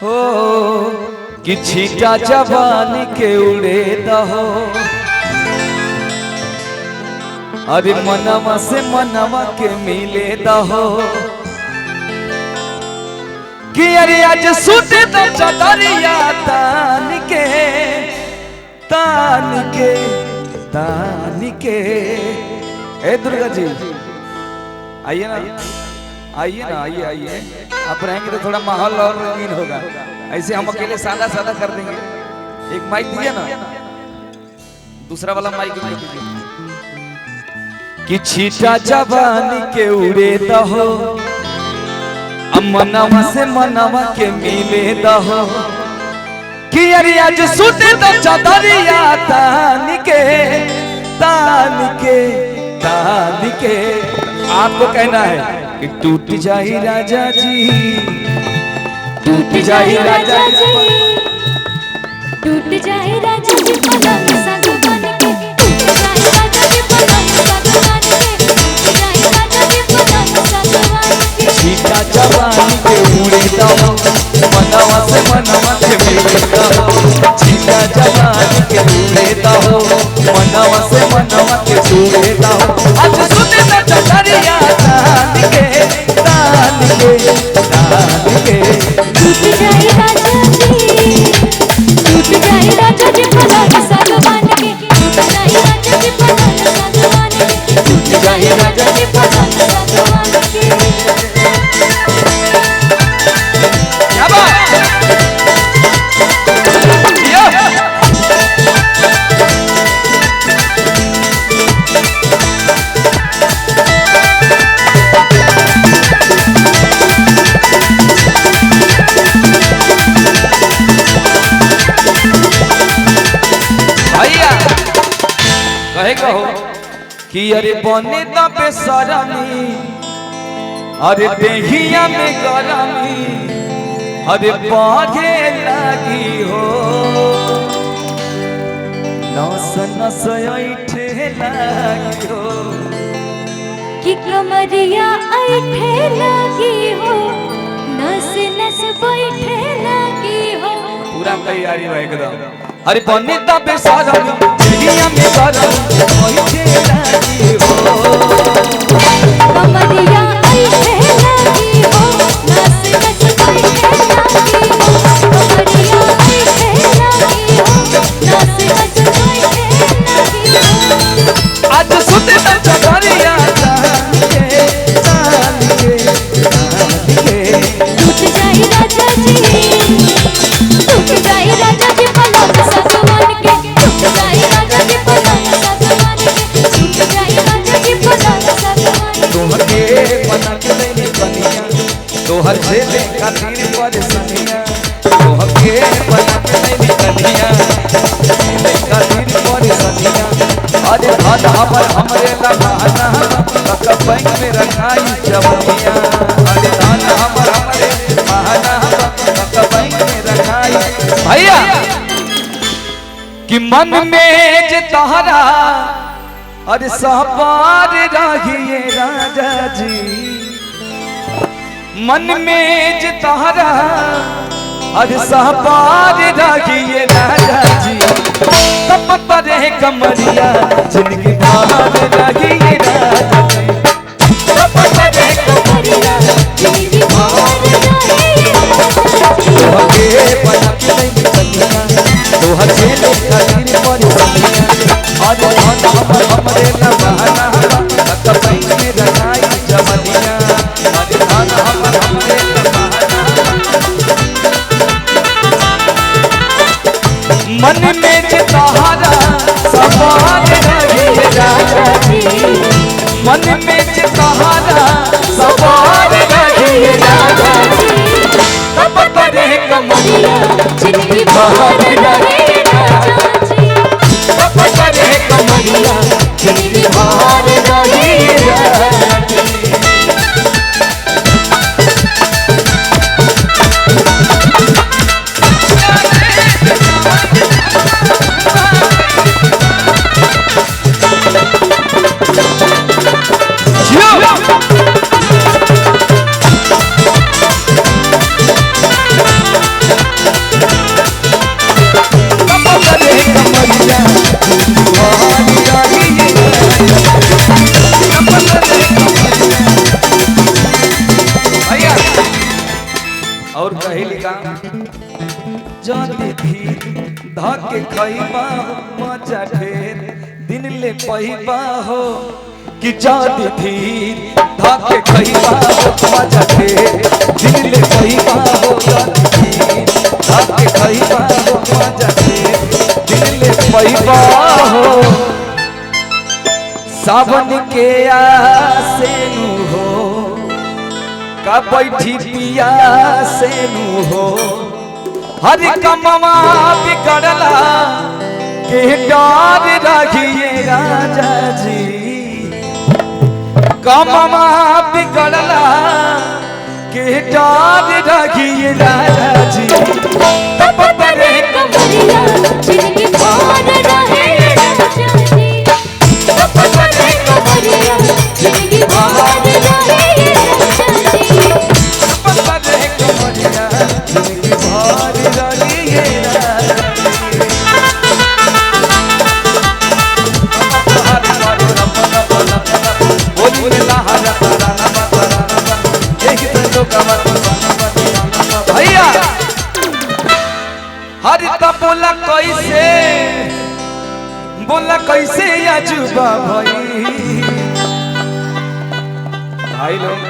हो कि छीटा जवानी के उड़े दहो। अरे मनवा से मनवा के मिले दहो कि अरे आज सुते तो चदरिया तान के तान के तान के। ए दुर्गा जी आइए ना, आइए ना, आइए आइए। आप रहेंगे तो थोड़ा माहौल और रंगीन होगा। ऐसे हम अकेले सादा सादा कर देंगे। एक माइक दिया ना, दूसरा वाला माइक दीजिए। कि छीटा जवानी के उड़े दहो, मनवा से मनवा के मिले दहो कि अरे आज सुते तो चदरिया तान के तान के तान के। आपको कहना है कि टूट जाए राजा जी, टूट जाए राजा जी, टूट जाए राजा जी पलंग सागवान के, टूट जाए राजा जी पलंग सागवान के, टूट जाए राजा जी पलंग सागवान के। छीटा जवानी के उड़े दहो, मनवा से मनवा के मिले दहो। छीटा जवानी के उड़े दहो, मनवा से मनवा के उड़े दहो। आज सुते तो चदरिया तान के तान के तान के। टूट जाए राजा जी, टूट जाए राजा जी पलंग सागवान के, टूट जाए राजा जी पलंग सागवान के, टूट जाए राजा जी पलंग सागवान के। क्या बात ये भैया कहे कहो कि अरे बने द बेसरमी, अरे देहिया में गरमी, अरे बाघे लगी हो। नस नस ऐठे लगी हो कि कमरिया ऐठे लगी हो, नस नस बैठे लगी हो। पूरा तैयारी हो एकदम। अरे बने द बेसरमी, देहिया में गरमी, ऐठे लगी हो। कमरिया ऐठे लगी हो, नस नस बैठे लगी हो। कमरिया ऐठे लगी हो, नस नस बैठे लगी हो। आज सुते तो चदरिया तान के तान के तान के। टूट जाए राजा जी, टूट जाए राजा जी पलंग सागवान के, टूट जाए राजा जी पलंग सागवान के, टूट जाए राजा जी पलंग सागवान के। तोहके बना के नहीं बनिया, तोहर से खातिर परेशानिया। तोहके बना के नहीं बनिया, खातिर परेशानिया। अरे धन हमर हमरे लगाना, तक बैंक में रखाई जवनिया। अरे धन हमर हमरे बहाना, तक बैंक में रखाई। भैया कि मन में जे तहरा अरे सहपार रहिए राजा जी, मन में जे तहरा अरे सहपार रहिए राजा जी। तब परे कमरिया जिंदगी बाहर रहिए राजा जी। तब परे कमरिया जिंदगी भर रहे राजा जी। तोहके बना के नहीं बनिया, तोहर से खातिर परेशानिया। अरे धन हमर हमरे न बहाना, तक बैंक में रखाई जवनिया। अरे धन हमर हमरे न बहाना। मन में जे तहरा सवार रहे राजा जी, मन में जे तहरा सवार रहे राजा जी। तब परे कमरिया जिंदगी भर रहे राजा जी। तब परे कमरिया जिंदगी भर रहे राजा जी। कहेली का जाती थी धके खइबा मजा ढेर दिन ले पहिबा हो कि जाती थी धके खइबा मजा ढेर दिन ले पहिबा हो जाती थी धके खइबा मजा ढेर दिन ले पहिबा हो सावन के आसे नु हो का बैठी पिया से नु हो हरि कमवा बिगड़ला के डर रखिए राजा जी कमवा बिगड़ला के डर रखिए राजा जी तब परे कमरिया जिनके पार रहे राजा जी तब परे कमरिया जिनके पार रहे राजा जी पता रहे कमरिया जिनके भार रहिए राजा भैया हरि तब बोला कैसे अजूबा भाई लोग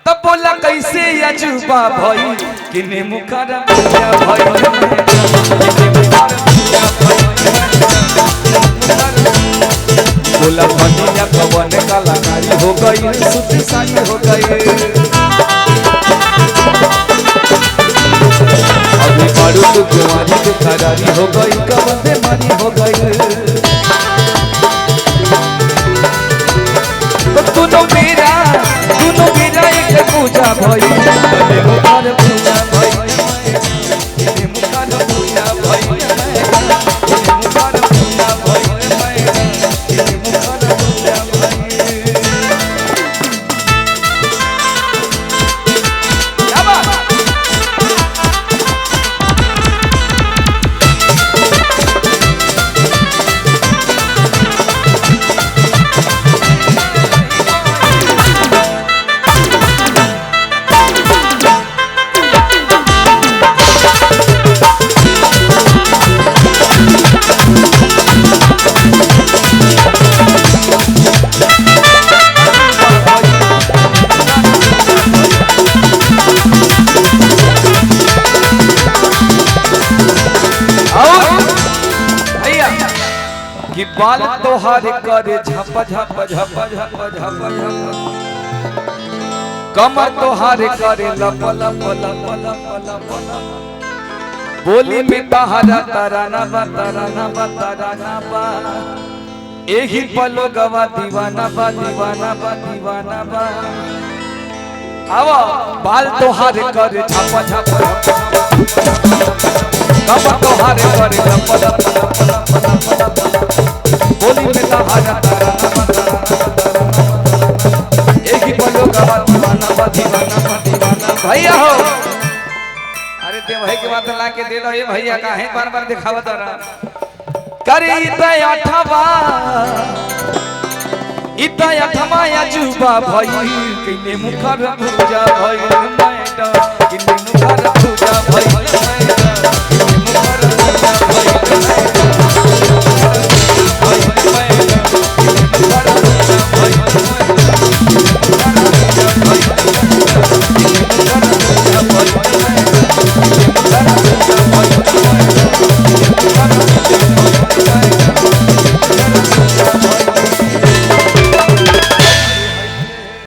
तब बोला कैसे अजूबा भाई किने मुखरा पूजा भाई बोला भनिया पवन कलाकारी हो गई सुती साई हो गई अभी मारू तो कुंवारी के करारी हो गई कवन बेमारी हो गई तो दोनों मेरा एक पूजा भाई कने मुखर पूजा भाई कने मुखर पूजा भाई कने मुखर पूजा भाई कने मुखर पूजा भाई क्या बात कि बाल तोहार करे झप झप झप झप झप झप कमर तोहार करे लप लप लप लप लप लप बोली में तहारा तराना बा तराना बा तराना बा एही पलो गवा दीवाना बा दीवाना बा दीवाना बा आवा बाल तोहार करे झप झप कमर तोहार करे लप लप लप लप लप बोली में तहारा तराना बा एक ही पलो गवा दीवाना बा दीवाना बा दीवाना भैया हो अरे ते भाई के बात ला के दे लो ये भैया काहे बार बार दिखावत रहा करे इता अठमा अजूबा भाई किने मुखर पूजा भाई मैडम किने मुखर